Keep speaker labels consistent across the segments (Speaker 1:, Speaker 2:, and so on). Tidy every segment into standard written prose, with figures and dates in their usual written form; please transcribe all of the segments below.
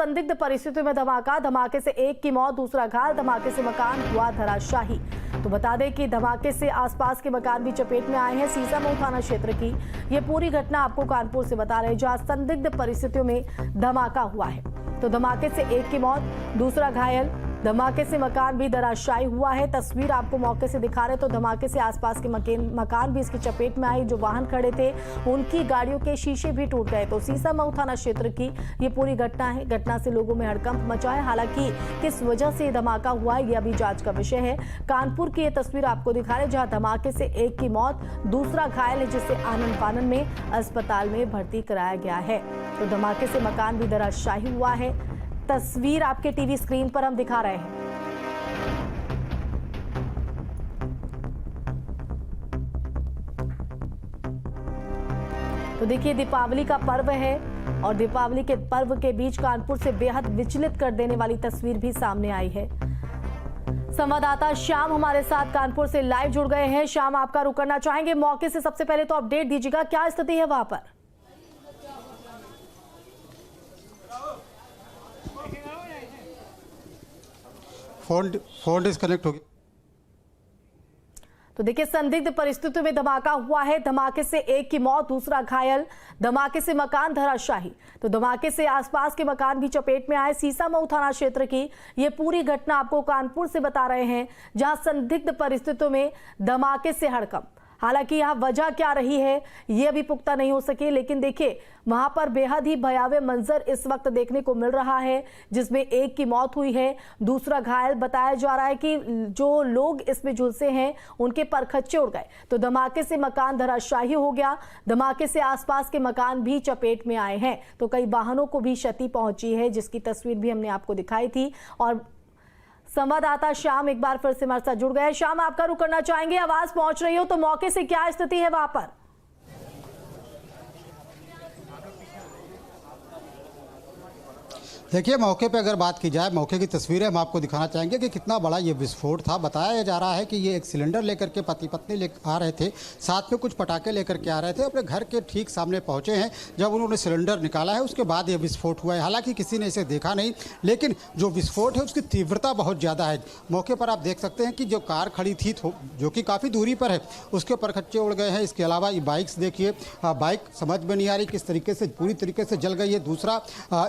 Speaker 1: संदिग्ध परिस्थितियों में धमाका, धमाके से एक की मौत, दूसरा घायल, धमाके से मकान हुआ धराशायी। तो बता दें कि धमाके से आसपास के मकान भी चपेट में आए हैं। सीसामऊ थाना क्षेत्र की ये पूरी घटना आपको कानपुर से बता रहे हैं, जहां संदिग्ध परिस्थितियों में धमाका हुआ है। तो धमाके से एक की मौत, दूसरा घायल, धमाके से मकान भी धराशायी हुआ है। तस्वीर आपको मौके से दिखा रहे तो धमाके से आसपास के मकान भी इसकी चपेट में आई। जो वाहन खड़े थे उनकी गाड़ियों के शीशे भी टूट गए। तो सीसामऊ थाना क्षेत्र की ये पूरी घटना है। घटना से लोगों में हड़कंप मचा है। हालांकि किस वजह से धमाका हुआ है ये अभी जांच का विषय है। कानपुर की ये तस्वीर आपको दिखा रहे जहां धमाके से एक की मौत, दूसरा घायल है, जिसे आनन फानन में अस्पताल में भर्ती कराया गया है। तो धमाके से मकान भी धराशायी हुआ है। तस्वीर आपके टीवी स्क्रीन पर हम दिखा रहे हैं। तो देखिए, दीपावली का पर्व है और दीपावली के पर्व के बीच कानपुर से बेहद विचलित कर देने वाली तस्वीर भी सामने आई है। संवाददाता श्याम हमारे साथ कानपुर से लाइव जुड़ गए हैं। श्याम, आपका रुख करना चाहेंगे मौके से। सबसे पहले तो अपडेट दीजिएगा, क्या स्थिति है वहां पर?
Speaker 2: फोन डिस्कनेक्ट हो गया।
Speaker 1: तो देखिए, संदिग्ध परिस्थितियों में धमाका हुआ है। धमाके से एक की मौत, दूसरा घायल, धमाके से मकान धराशायी। तो धमाके से आसपास के मकान भी चपेट में आए। सीसामऊ थाना क्षेत्र की ये पूरी घटना आपको कानपुर से बता रहे हैं, जहां संदिग्ध परिस्थितियों में धमाके से हड़कंप। हालांकि यहाँ वजह क्या रही है ये अभी पुख्ता नहीं हो सके, लेकिन देखिए वहां पर बेहद ही भयावह मंजर इस वक्त देखने को मिल रहा है, जिसमें एक की मौत हुई है, दूसरा घायल। बताया जा रहा है कि जो लोग इसमें झुलसे हैं उनके परखच्चे उड़ गए। तो धमाके से मकान धराशायी हो गया। धमाके से आसपास के मकान भी चपेट में आए हैं। तो कई वाहनों को भी क्षति पहुंची है, जिसकी तस्वीर भी हमने आपको दिखाई थी। और संवाददाता श्याम एक बार फिर से हमारे साथ जुड़ गए। श्याम, आपका रुख करना चाहेंगे, आवाज पहुंच रही हो तो मौके से क्या स्थिति है वहां पर?
Speaker 2: देखिए, मौके पे अगर बात की जाए, मौके की तस्वीरें हम आपको दिखाना चाहेंगे कि कितना बड़ा ये विस्फोट था। बताया जा रहा है कि ये एक सिलेंडर लेकर के पति पत्नी लेकर आ रहे थे, साथ में कुछ पटाखे लेकर के आ रहे थे। अपने घर के ठीक सामने पहुंचे हैं, जब उन्होंने सिलेंडर निकाला है उसके बाद ये विस्फोट हुआ है। हालांकि किसी ने इसे देखा नहीं, लेकिन जो विस्फोट है उसकी तीव्रता बहुत ज़्यादा है। मौके पर आप देख सकते हैं कि जो कार खड़ी थी जो कि काफ़ी दूरी पर है, उसके परखच्चे उड़ गए हैं। इसके अलावा ये बाइक्स देखिए, बाइक समझ में नहीं आ रही किस तरीके से पूरी तरीके से जल गई है। दूसरा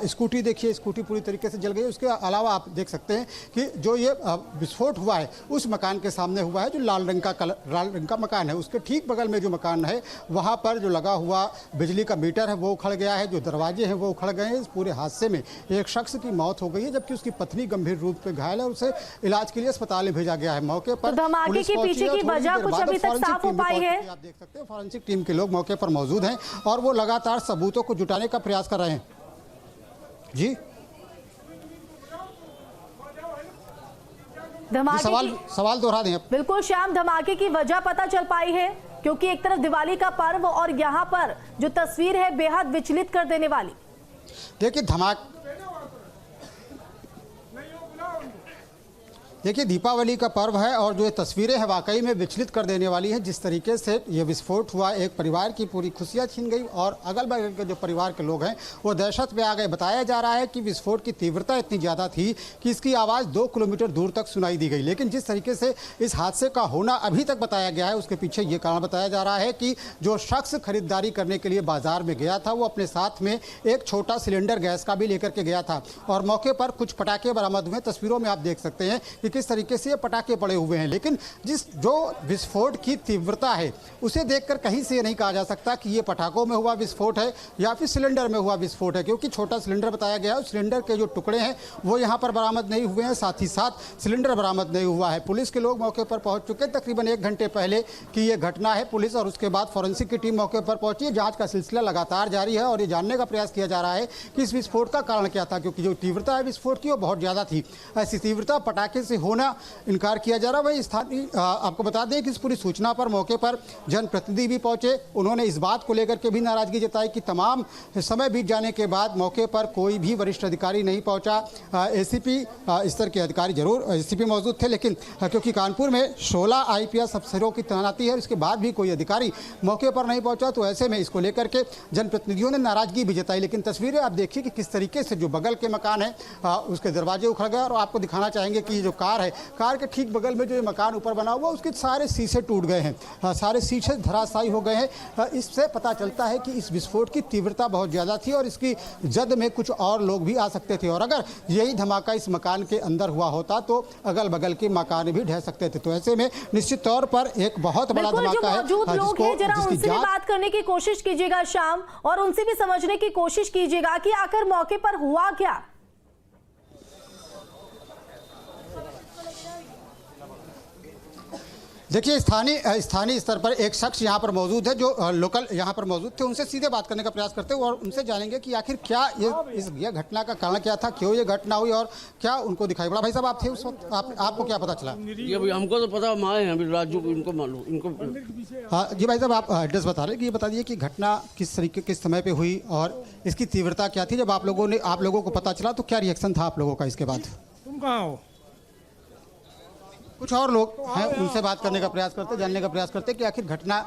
Speaker 2: स्कूटी देखिए, स्कूटी पूरी तरीके से जल गई है। उसके अलावा आप देख सकते हैं कि जो ये विस्फोट हुआ है उस मकान के सामने हुआ है, जो लाल रंग का मकान है। उसके ठीक बगल में जो मकान है वहाँ पर जो लगा हुआ बिजली का मीटर है वो उखड़ गया है, जो दरवाजे हैं वो उखड़ गए हैं। इस पूरे हादसे में एक शख्स की मौत हो गई है, जबकि उसकी पत्नी गंभीर रूप से घायल है। उसे इलाज के लिए अस्पताल में भेजा गया है। मौके पर
Speaker 1: धमाके के पीछे की वजह कुछ अभी तक साफ हो पाई है?
Speaker 2: आप देख सकते हैं फॉरेंसिक टीम के लोग मौके पर मौजूद हैं और वो लगातार सबूतों को जुटाने का प्रयास कर रहे हैं। जी, सवाल दोहरा दें।
Speaker 1: बिल्कुल श्याम, धमाके की वजह पता चल पाई है? क्योंकि एक तरफ दिवाली का पर्व और यहाँ पर जो तस्वीर है बेहद विचलित कर देने वाली।
Speaker 2: देखिए, दीपावली का पर्व है और जो ये तस्वीरें हैं वाकई में विचलित कर देने वाली हैं। जिस तरीके से ये विस्फोट हुआ, एक परिवार की पूरी खुशियां छीन गई और अगल बगल के जो परिवार के लोग हैं वो दहशत में आ गए। बताया जा रहा है कि विस्फोट की तीव्रता इतनी ज़्यादा थी कि इसकी आवाज़ 2 किलोमीटर दूर तक सुनाई दी गई। लेकिन जिस तरीके से इस हादसे का होना अभी तक बताया गया है, उसके पीछे ये कारण बताया जा रहा है कि जो शख्स खरीदारी करने के लिए बाजार में गया था वो अपने साथ में एक छोटा सिलेंडर गैस का भी लेकर के गया था और मौके पर कुछ पटाखे बरामद हुए। तस्वीरों में आप देख सकते हैं कि किस तरीके से ये पटाखे पड़े हुए हैं। लेकिन जो विस्फोट की तीव्रता है उसे देखकर कहीं से ये नहीं कहा जा सकता कि ये पटाखों में हुआ विस्फोट है या फिर सिलेंडर में हुआ विस्फोट है, क्योंकि छोटा सिलेंडर बताया गया है। सिलेंडर के जो टुकड़े हैं वो यहाँ पर बरामद नहीं हुए हैं, साथ ही साथ सिलेंडर बरामद नहीं हुआ है। पुलिस के लोग मौके पर पहुंच चुके हैं तकरीबन 1 घंटे पहले की ये घटना है। पुलिस और उसके बाद फॉरेंसिक की टीम मौके पर पहुंची है। जाँच का सिलसिला लगातार जारी है और ये जानने का प्रयास किया जा रहा है कि इस विस्फोट का कारण क्या था, क्योंकि जो तीव्रता है विस्फोट की वो बहुत ज़्यादा थी। ऐसी तीव्रता पटाखे से होना इनकार किया जा रहा है। वही स्थानीय आपको बता दें कि इस पूरी सूचना पर मौके पर जनप्रतिनिधि भी पहुंचे। उन्होंने इस बात को लेकर के भी नाराजगी जताई कि तमाम समय बीत जाने के बाद मौके पर कोई भी वरिष्ठ अधिकारी नहीं पहुंचा। एसीपी स्तर के अधिकारी जरूर एसीपी मौजूद थे, लेकिन क्योंकि कानपुर में 16 आईपीएस अफसरों की तैनाती है, उसके बाद भी कोई अधिकारी मौके पर नहीं पहुंचा, तो ऐसे में इसको लेकर के जनप्रतिनिधियों ने नाराजगी भी जताई। लेकिन तस्वीरें आप देखिए कि किस तरीके से जो बगल के मकान है उसके दरवाजे उखड़ गए। और आपको दिखाना चाहेंगे कि ये जो कार है, कार के ठीक बगल में जो ये मकान ऊपर बना हुआ उसके सारे शीशे टूट गए हैं, सारे शीशे धराशायी हो गए हैं। इससे पता चलता है कि इस विस्फोट की तीव्रता बहुत ज़्यादा थी और इसकी जद में कुछ और लोग भी आ सकते थे, और अगर यही धमाका इस मकान के अंदर हुआ होता तो अगल बगल के मकान भी ढह सकते थे। तो ऐसे में निश्चित तौर पर एक बहुत बड़ा धमाका है।
Speaker 1: मौजूद लोग हैं, जरा उनसे भी बात करने की कोशिश कीजिएगा श्याम, और उनसे भी समझने की कोशिश कीजिएगा कि आखिर मौके पर हुआ क्या।
Speaker 2: देखिए, स्थानीय स्तर पर एक शख्स यहाँ पर मौजूद है जो लोकल यहाँ पर मौजूद थे। उनसे सीधे बात करने का प्रयास करते हैं और उनसे जानेंगे कि आखिर क्या ये घटना का कारण क्या था, क्यों ये घटना हुई और क्या उनको दिखाई पड़ा। भाई साहब, आप थे उस वक्त, आपको क्या पता चला?
Speaker 3: ये हमको तो पता, हम आए हैं अभी राजू, इनको मालूम इनको।
Speaker 2: हाँ जी भाई साहब, आप एड्रेस बता रहे हैं कि ये बता दीजिए कि घटना किस समय पे हुई और इसकी तीव्रता क्या थी। जब आप लोगों को पता चला तो क्या रिएक्शन था आप लोगों का इसके बाद?
Speaker 4: तुम कहाँ हो?
Speaker 2: कुछ और लोग हैं, उनसे बात करने का प्रयास करते, जानने का प्रयास करते कि आखिर घटना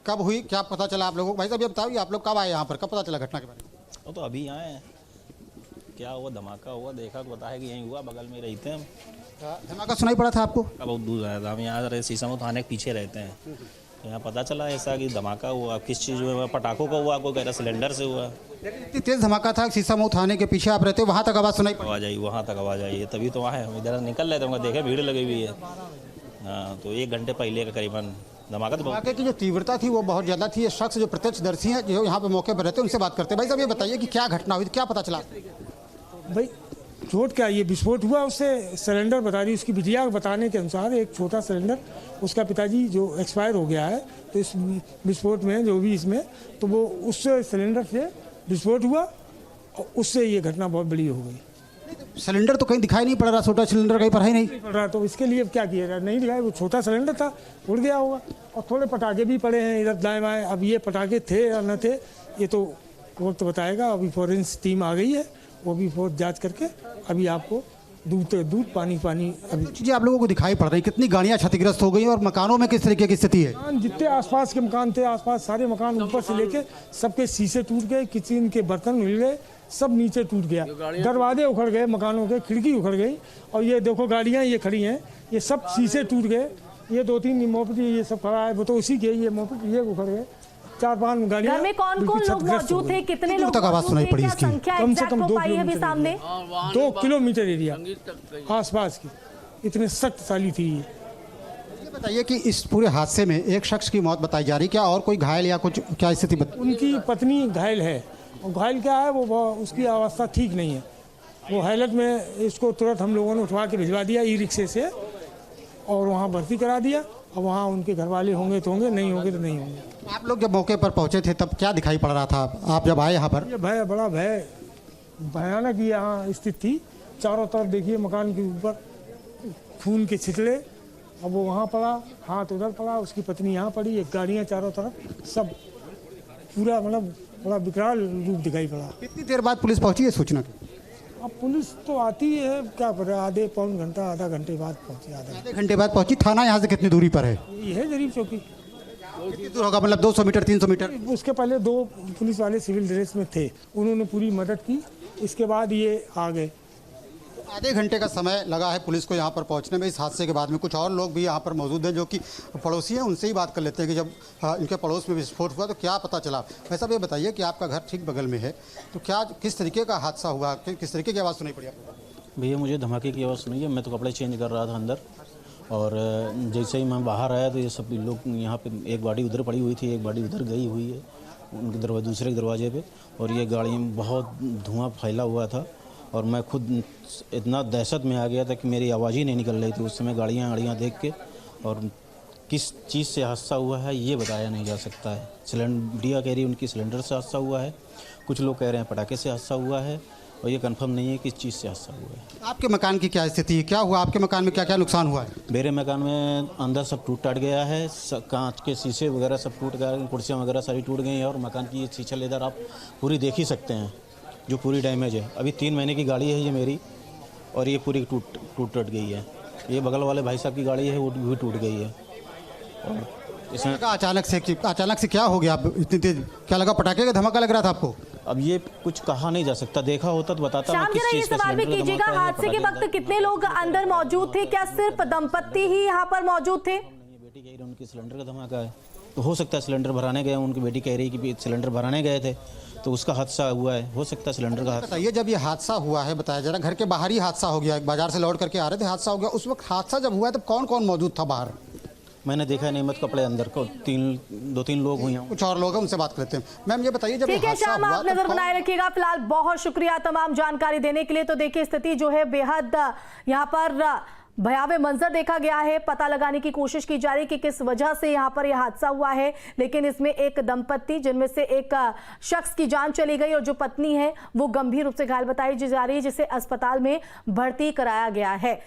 Speaker 2: कब हुई, क्या पता चला आप लोगों को। भाई साहब ये बताओ, आप लोग कब आए यहाँ पर, कब पता चला घटना के बारे में?
Speaker 5: वो तो अभी आए हैं, क्या हुआ, धमाका हुआ, देखा तो बताया कि यहीं हुआ, बगल में रहते हैं हम।
Speaker 2: धमाका सुनाई पड़ा था आपको?
Speaker 5: बहुत दूर आया था, हम यहाँ शीशम थाने के पीछे रहते हैं। यहाँ पता चला ऐसा कि धमाका हुआ, किस चीज़ हुआ, पटाखों का हुआ, कोई कह रहा सिलेंडर से हुआ।
Speaker 2: इतनी तेज धमाका था, शीशम थाने के पीछे आप रहते, वहाँ तक आवाज़ सुनाई पड़ी?
Speaker 5: आवाज़ आई, वहाँ तक आवाज़ आई है, तभी तो आए हम। इधर निकल रहे थे, हमको देखे भीड़ लगी हुई है। हाँ, तो 1 घंटे पहले का करीबन धमाका
Speaker 2: की जो तीव्रता थी वो बहुत ज़्यादा थी। ये शख्स जो प्रत्यक्षदर्शी हैं, जो यहाँ पे मौके पर रहते हैं, उनसे बात करते हैं। भाई साहब ये बताइए कि क्या घटना हुई, क्या पता चला?
Speaker 4: भाई चोट क्या, ये विस्फोट हुआ, उससे सिलेंडर बता रही, उसकी बिटिया के बताने के अनुसार एक छोटा सिलेंडर, उसका पिताजी जो एक्सपायर हो गया है, तो इस विस्फोट में जो भी इसमें, तो वो उस सिलेंडर से विस्फोट हुआ और उससे ये घटना बहुत बड़ी हो गई।
Speaker 2: सिलेंडर तो कहीं दिखाई नहीं पड़ रहा, छोटा सिलेंडर कहीं पर है नहीं
Speaker 4: पड़ रहा, तो इसके लिए क्या किया जाए, नहीं दिखाया, वो छोटा सिलेंडर था, उड़ गया होगा। और थोड़े पटाखे भी पड़े हैं इधर दाएं बाएं, अब ये पटाखे थे या न थे ये तो वक्त बताएगा। अभी फॉरेंसिक टीम आ गई है, वो भी बहुत जांच करके अभी आपको दूध पानी अभी
Speaker 2: चीज़ें आप लोगों को दिखाई पड़ रही। कितनी गाड़ियाँ क्षतिग्रस्त हो गई और मकानों में किस तरीके की स्थिति है?
Speaker 4: जितने आसपास के मकान थे, आसपास सारे मकान ऊपर से लेके सबके शीशे टूट गए, किचन के बर्तन मिल गए, सब नीचे टूट गया, दरवाजे उखड़ गए, मकानों के खिड़की उखड़ गई। और ये देखो गाड़ियाँ ये खड़ी हैं, ये सब शीशे टूट गए। ये 2-3 मोपेड ये सब खड़ा है, वो तो उसी के, ये मोपेड ये उखड़ गए। 4-5 गाड़ियाँ।
Speaker 1: घर में कौन-कौन लोग मौजूद थे, कितने लोग
Speaker 2: तक आवाज सुनाई पड़ी इसकी?
Speaker 4: कम से कम 2 किलोमीटर एरिया आसपास की, इतने सख्तशाली थी ये।
Speaker 2: बताइए कि इस पूरे हादसे में एक शख्स की मौत बताई जा रही, क्या और कोई घायल या कुछ क्या स्थिति
Speaker 4: उनकी पत्नी घायल है, और घायल क्या है, वो उसकी अवस्था ठीक नहीं है, वो हालत में। इसको तुरंत हम लोगों ने उठवा के भिजवा दिया ई-रिक्शे से और वहाँ भर्ती करा दिया। और वहाँ उनके घर वाले होंगे तो होंगे, नहीं होंगे तो नहीं होंगे।
Speaker 2: आप लोग जब मौके पर पहुँचे थे तब क्या दिखाई पड़ रहा था आप जब आए यहाँ पर?
Speaker 4: ये बड़ा भयानक यहाँ स्थिति थी। चारों तरफ देखिए मकान के ऊपर खून के छिटले, अब वो वहाँ पड़ा, हाथ उधर पड़ा, उसकी पत्नी यहाँ पड़ी, एक गाड़ियाँ चारों तरफ, सब पूरा मतलब बड़ा विकराल रूप दिखाई पड़ा।
Speaker 2: कितनी देर बाद पुलिस पहुंची है सूचना की?
Speaker 4: अब पुलिस तो आती है, क्या पता, आधा घंटे बाद पहुंची।
Speaker 2: आधे घंटे बाद पहुंची। थाना यहाँ से कितनी दूरी पर है?
Speaker 4: ये है जरीब चौकी।
Speaker 2: कितनी दूर होगा, मतलब 200 मीटर 300 मीटर?
Speaker 4: उसके पहले 2 पुलिस वाले सिविल ड्रेस में थे, उन्होंने पूरी मदद की, इसके बाद ये आ गए।
Speaker 2: आधे घंटे का समय लगा है पुलिस को यहाँ पर पहुँचने में इस हादसे के बाद में। कुछ और लोग भी यहाँ पर मौजूद हैं जो कि पड़ोसी हैं, उनसे ही बात कर लेते हैं कि जब इनके पड़ोस में विस्फोट हुआ तो क्या पता चला। वैसा भी बताइए कि आपका घर ठीक बगल में है, तो क्या किस तरीके का हादसा हुआ, किस तरीके की आवाज़ सुनाई पड़ी आपको?
Speaker 5: भैया मुझे धमाके की आवाज़ सुनी है, मैं तो कपड़े चेंज कर रहा था अंदर, और जैसे ही मैं बाहर आया तो ये सब लोग यहाँ पे, एक गाड़ी उधर पड़ी हुई थी, एक गाड़ी उधर गई हुई है उनके दूसरे दरवाजे पे, और ये गाड़ी में बहुत धुआं फैला हुआ था। और मैं खुद इतना दहशत में आ गया था कि मेरी आवाज़ ही नहीं निकल रही थी उस समय, गाड़ियाँ देख के। और किस चीज़ से हादसा हुआ है ये बताया नहीं जा सकता है। सिलेंडर कह रही उनकी सिलेंडर से हादसा हुआ है, कुछ लोग कह रहे हैं पटाखे से हादसा हुआ है, और ये कंफर्म नहीं है किस चीज़ से हादसा हुआ है।
Speaker 2: आपके मकान की क्या स्थिति है, क्या हुआ आपके मकान में, क्या क्या नुकसान हुआ है?
Speaker 5: मेरे मकान में अंदर सब टूट टाट गया है, कांच के शीशे वगैरह सब टूट गए, कुर्सियाँ वगैरह सारी टूट गई हैं और मकान की ये शीशा लेदर आप पूरी देख ही सकते हैं जो पूरी डैमेज है। अभी 3 महीने की गाड़ी है ये मेरी और ये पूरी टूट गई है। ये बगल वाले भाई साहब की गाड़ी है वो भी टूट गई है। और इसमें
Speaker 2: अचानक से क्या हो गया? आप इतनी तेज क्या लगा, पटाखे का धमाका लग रहा था आपको?
Speaker 5: अब ये कुछ कहा नहीं जा सकता, देखा होता तो बताता मैं
Speaker 1: श्याम
Speaker 5: किस
Speaker 1: जरा ये
Speaker 5: चीज़ का
Speaker 1: सवाल भी
Speaker 5: सिलेंडर
Speaker 1: कीजिएगा,
Speaker 5: धमाका है,
Speaker 1: हादसे के
Speaker 5: पटाखे
Speaker 1: वक्त कितने लोग अंदर मौजूद थे? क्या सिर्फ दंपत्ति ही यहाँ पर मौजूद थे?
Speaker 5: नहीं, बेटी कह रही उनकी सिलेंडर का धमाका है, तो हो सकता है सिलेंडर भराने गए, उनकी बेटी कह रही कि सिलेंडर भराने गए थे तो उसका हादसा हुआ है, हो सकता है सिलेंडर का हादसा।
Speaker 2: बताइए, जब ये हादसा हुआ है, बताया जरा, घर के बाहर ही हादसा हो गया, बाजार से लौट करके आ रहे थे, हादसा हो गया। उस वक्त हादसा जब हुआ तब कौन कौन मौजूद था बाहर?
Speaker 5: मैंने देखा नहीं, मत कपड़े अंदर को 2-3 लोग हुए हैं।
Speaker 2: कुछ और लोग हैं, उनसे बात करते हैं। मैम ये बताइए, जब ये
Speaker 1: ठीक है
Speaker 2: हादसा
Speaker 1: श्याम,
Speaker 2: हुआ
Speaker 1: आप
Speaker 2: तब
Speaker 1: नजर
Speaker 2: कौन-
Speaker 1: बनाए रखिएगा। फिलहाल बहुत शुक्रिया तमाम जानकारी देने के लिए। तो देखिए स्थिति जो है बेहद यहाँ पर भयावह मंजर देखा गया है। पता लगाने की कोशिश की जा रही है कि किस वजह से यहाँ पर यह हादसा हुआ है, लेकिन इसमें एक दंपत्ति जिनमें से एक शख्स की जान चली गई और जो पत्नी है वो गंभीर रूप से घायल बताई जा रही है, जिसे अस्पताल में भर्ती कराया गया है।